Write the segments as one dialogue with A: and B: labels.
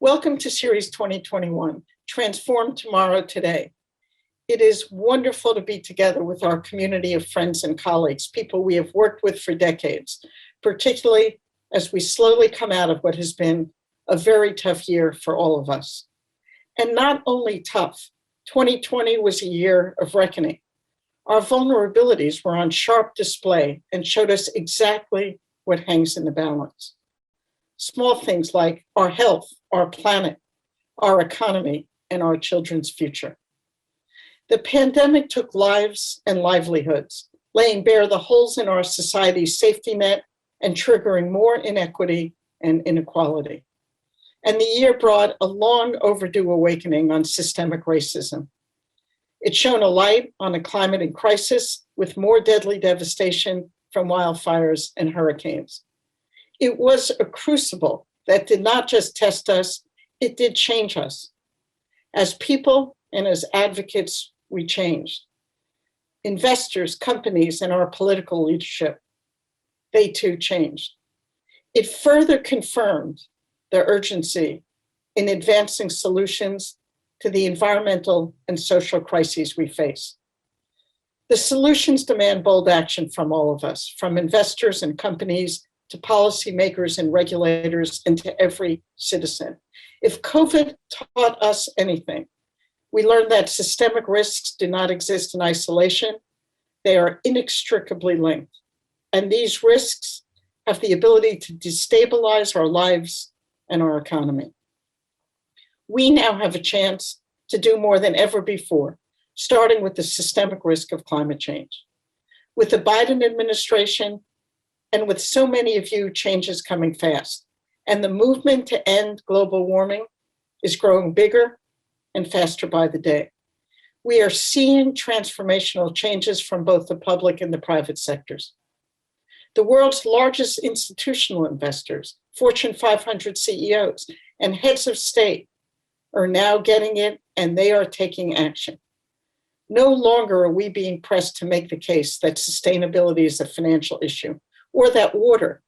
A: Welcome to Ceres 2021, Transform Tomorrow Today. It is wonderful to be together with our community of friends and colleagues, people we have worked with for decades, particularly as we slowly come out of what has been a very tough year for all of us. And not only tough, 2020 was a year of reckoning. Our vulnerabilities were on sharp display and showed us exactly what hangs in the balance. Small things like our health, our planet, our economy, and our children's future. The pandemic took lives and livelihoods, laying bare the holes in our society's safety net and triggering more inequity and inequality. And the year brought a long overdue awakening on systemic racism. It shone a light on a climate in crisis with more deadly devastation from wildfires and hurricanes. It was a crucible that did not just test us, it did change us. As people and as advocates, we changed. Investors, companies, and our political leadership, they too changed. It further confirmed the urgency in advancing solutions to the environmental and social crises we face. The solutions demand bold action from all of us, from investors and companies to policymakers and regulators, and to every citizen. If COVID taught us anything, we learned that systemic risks do not exist in isolation. They are inextricably linked. And these risks have the ability to destabilize our lives and our economy. We now have a chance to do more than ever before, starting with the systemic risk of climate change. With the Biden administration, and with so many of you, change is coming fast. And the movement to end global warming is growing bigger and faster by the day. We are seeing transformational changes from both the public and the private sectors. The world's largest institutional investors, Fortune 500 CEOs, and heads of state are now getting it, and they are taking action. No longer are we being pressed to make the case that sustainability is a financial issue, or that water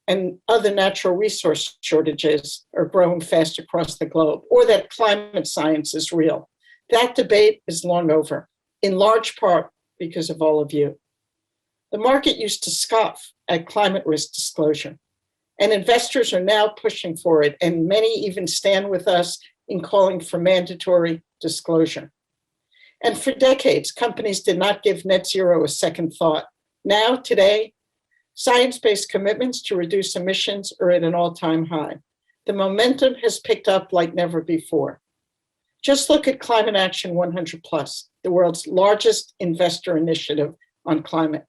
A: and other natural resource shortages are growing fast across the globe, or that climate science is real. That debate is long over, in large part because of all of you. The market used to scoff at climate risk disclosure, and investors are now pushing for it, and many even stand with us in calling for mandatory disclosure. And for decades, companies did not give net zero a second thought. Now, today, science-based commitments to reduce emissions are at an all-time high. The momentum has picked up like never before. Just look at Climate Action 100 Plus, the world's largest investor initiative on climate.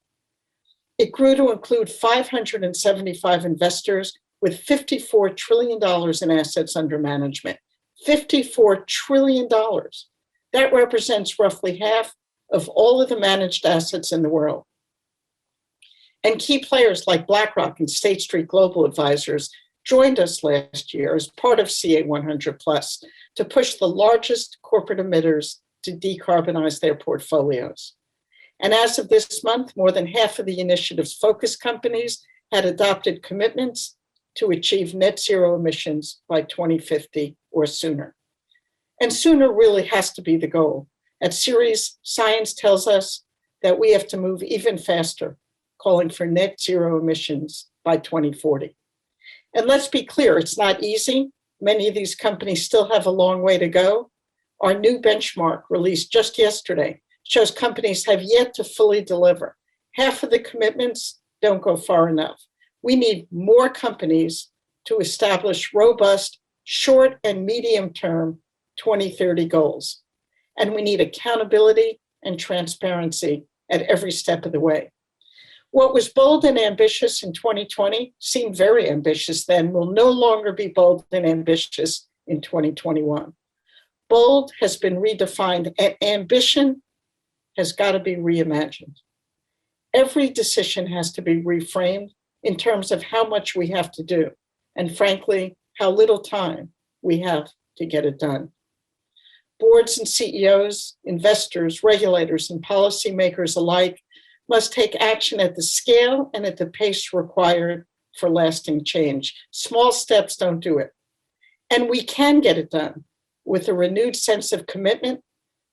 A: It grew to include 575 investors with $54 trillion in assets under management. $54 trillion. That represents roughly half of all of the managed assets in the world. And key players like BlackRock and State Street Global Advisors joined us last year as part of CA 100 Plus to push the largest corporate emitters to decarbonize their portfolios. And as of this month, more than half of the initiative's focus companies had adopted commitments to achieve net zero emissions by 2050 or sooner. And sooner really has to be the goal. At Ceres, science tells us that we have to move even faster, calling for net zero emissions by 2040. And let's be clear, it's not easy. Many of these companies still have a long way to go. Our new benchmark, released just yesterday, shows companies have yet to fully deliver. Half of the commitments don't go far enough. We need more companies to establish robust short and medium-term 2030 goals. And we need accountability and transparency at every step of the way. What was bold and ambitious in 2020 seemed very ambitious then, will no longer be bold and ambitious in 2021. Bold has been redefined, and ambition has got to be reimagined. Every decision has to be reframed in terms of how much we have to do, and frankly, how little time we have to get it done. Boards and CEOs, investors, regulators, and policymakers alike must take action at the scale and at the pace required for lasting change. Small steps don't do it. And we can get it done with a renewed sense of commitment,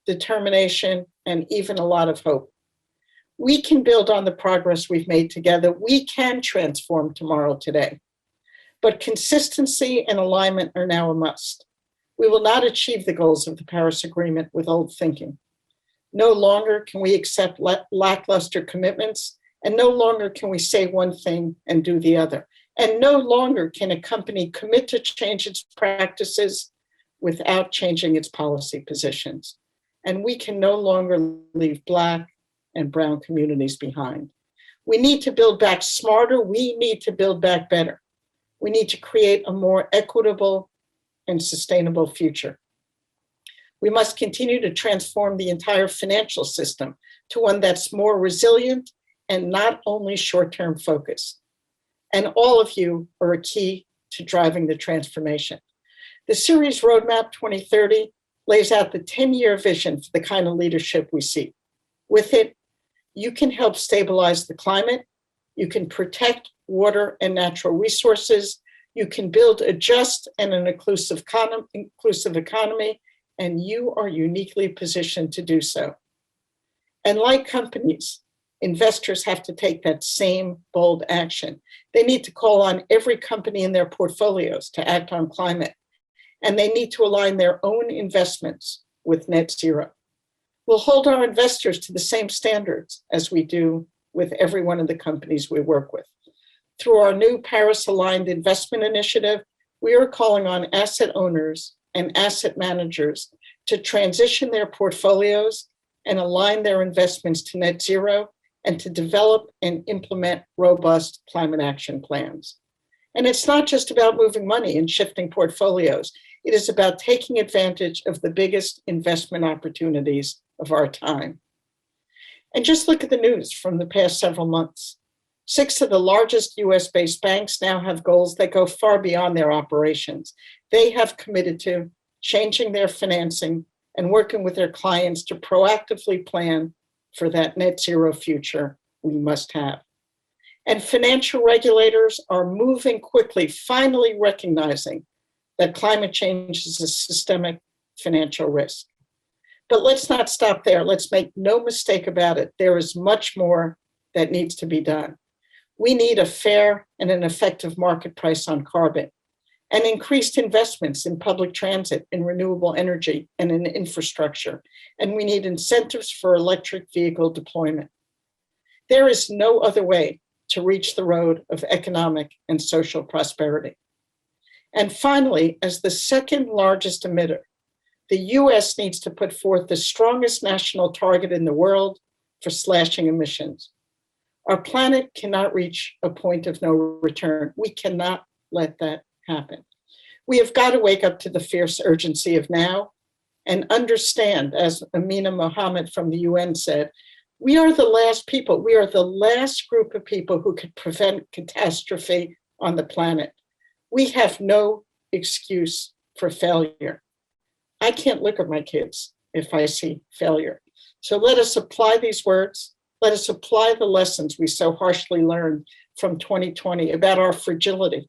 A: determination, and even a lot of hope. We can build on the progress we've made together. We can transform tomorrow today. But consistency and alignment are now a must. We will not achieve the goals of the Paris Agreement with old thinking. No longer can we accept lackluster commitments, and no longer can we say one thing and do the other. And no longer can a company commit to change its practices without changing its policy positions. And we can no longer leave Black and brown communities behind. We need to build back smarter. We need to build back better. We need to create a more equitable and sustainable future. We must continue to transform the entire financial system to one that's more resilient and not only short-term focused. And all of you are a key to driving the transformation. The Ceres Roadmap 2030 lays out the 10-year vision for the kind of leadership we seek. With it, you can help stabilize the climate, you can protect water and natural resources, you can build a just and an inclusive economy, and you are uniquely positioned to do so. And like companies, investors have to take that same bold action. They need to call on every company in their portfolios to act on climate, and they need to align their own investments with net zero. We'll hold our investors to the same standards as we do with every one of the companies we work with. Through our new Paris-aligned investment initiative, we are calling on asset owners and asset managers to transition their portfolios and align their investments to net zero and to develop and implement robust climate action plans. And it's not just about moving money and shifting portfolios. It is about taking advantage of the biggest investment opportunities of our time. And just look at the news from the past several months. 6 of the largest US-based banks now have goals that go far beyond their operations. They have committed to changing their financing and working with their clients to proactively plan for that net zero future we must have. And financial regulators are moving quickly, finally recognizing that climate change is a systemic financial risk. But let's not stop there. Let's make no mistake about it. There is much more that needs to be done. We need a fair and an effective market price on carbon and increased investments in public transit, in renewable energy, and in infrastructure. And we need incentives for electric vehicle deployment. There is no other way to reach the road of economic and social prosperity. And finally, as the second largest emitter, the US needs to put forth the strongest national target in the world for slashing emissions. Our planet cannot reach a point of no return. We cannot let that happen. We have got to wake up to the fierce urgency of now and understand, as Amina Mohammed from the UN said, we are the last people, we are the last group of people who could prevent catastrophe on the planet. We have no excuse for failure. I can't look at my kids if I see failure. So let us apply these words. Let us apply the lessons we so harshly learned from 2020 about our fragility.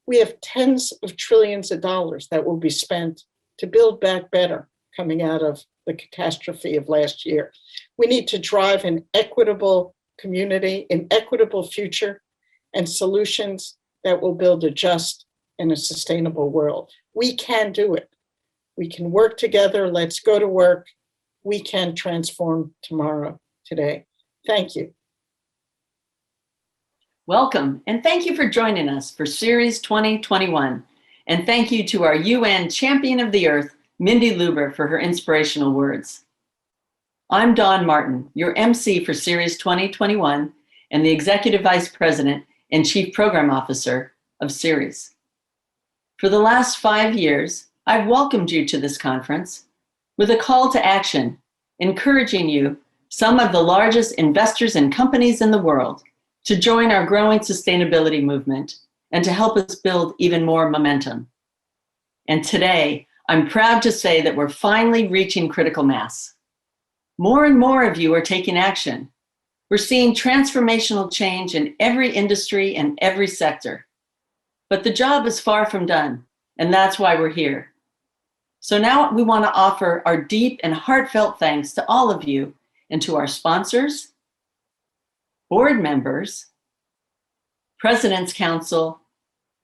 A: We have tens of trillions of dollars that will be spent to build back better coming out of the catastrophe of last year. We need to drive an equitable community, an equitable future, and solutions that will build a just and a sustainable world. We can do it. We can work together. Let's go to work. We can transform tomorrow, today. Thank you.
B: Welcome, and thank you for joining us for Ceres 2021. And thank you to our UN Champion of the Earth, Mindy Lubber, for her inspirational words. I'm Dawn Martin, your MC for Ceres 2021 and the Executive Vice President and Chief Program Officer of Ceres. For the last 5 years, I've welcomed you to this conference with a call to action, encouraging you, some of the largest investors and companies in the world, to join our growing sustainability movement and to help us build even more momentum. And today, I'm proud to say that we're finally reaching critical mass. More and more of you are taking action. We're seeing transformational change in every industry and every sector. But the job is far from done. and that's why we're here. So now we want to offer our deep and heartfelt thanks to all of you and to our sponsors, board members, President's Council,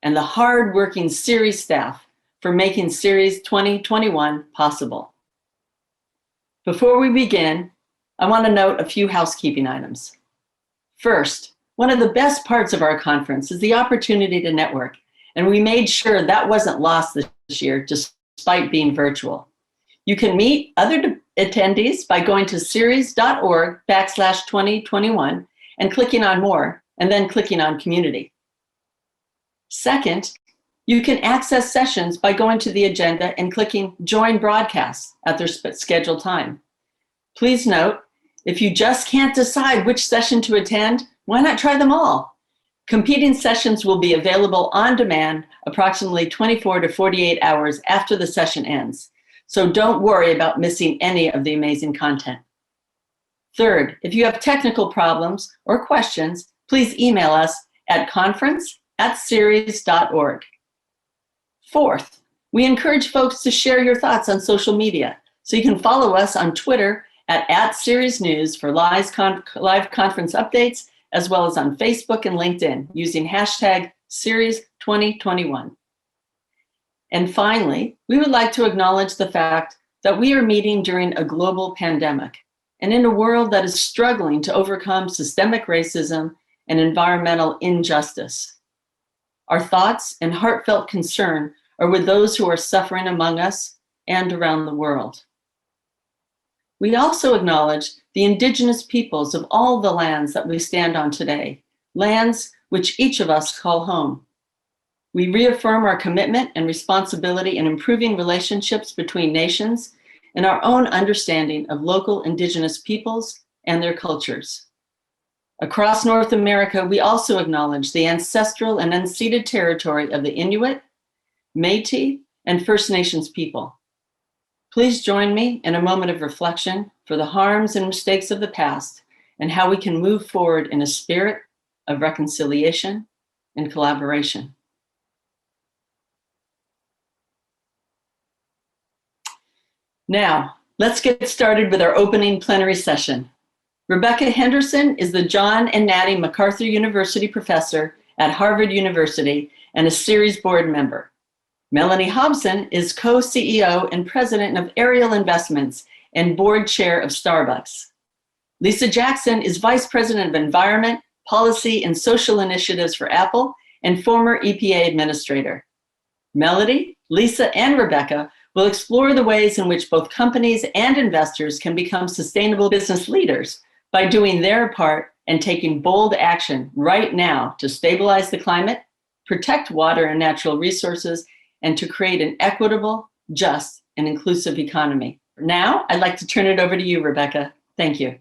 B: and the hard-working Ceres staff for making Ceres 2021 possible. Before we begin, I want to note a few housekeeping items. First, one of the best parts of our conference is the opportunity to network, and we made sure that wasn't lost this year despite being virtual. You can meet other attendees by going to ceres.org/2021 and clicking on More, and then clicking on Community. Second, you can access sessions by going to the agenda and clicking Join Broadcasts at their scheduled time. Please note, if you just can't decide which session to attend, why not try them all? Competing sessions will be available on demand approximately 24 to 48 hours after the session ends, so don't worry about missing any of the amazing content. Third, if you have technical problems or questions, please email us at conference@ceres.org. Fourth, we encourage folks to share your thoughts on social media, so you can follow us on Twitter at Ceres News for live conference updates, as well as on Facebook and LinkedIn using hashtag Ceres 2021. And finally, we would like to acknowledge the fact that we are meeting during a global pandemic and in a world that is struggling to overcome systemic racism and environmental injustice. Our thoughts and heartfelt concern are with those who are suffering among us and around the world. We also acknowledge the indigenous peoples of all the lands that we stand on today, lands which each of us call home. We reaffirm our commitment and responsibility in improving relationships between nations and our own understanding of local indigenous peoples and their cultures. Across North America, we also acknowledge the ancestral and unceded territory of the Inuit, Métis, and First Nations people. Please join me in a moment of reflection for the harms and mistakes of the past and how we can move forward in a spirit of reconciliation and collaboration. Now, let's get started with our opening plenary session. Rebecca Henderson is the John and Natty MacArthur University professor at Harvard University and a Ceres board member. Melanie Hobson is co-CEO and president of Ariel Investments and board chair of Starbucks. Lisa Jackson is vice president of environment, policy, and social initiatives for Apple and former EPA administrator. Melody, Lisa, and Rebecca will explore the ways in which both companies and investors can become sustainable business leaders by doing their part and taking bold action right now to stabilize the climate, protect water and natural resources, and to create an equitable, just, and inclusive economy. Now, I'd like to turn it over to you, Rebecca. Thank you.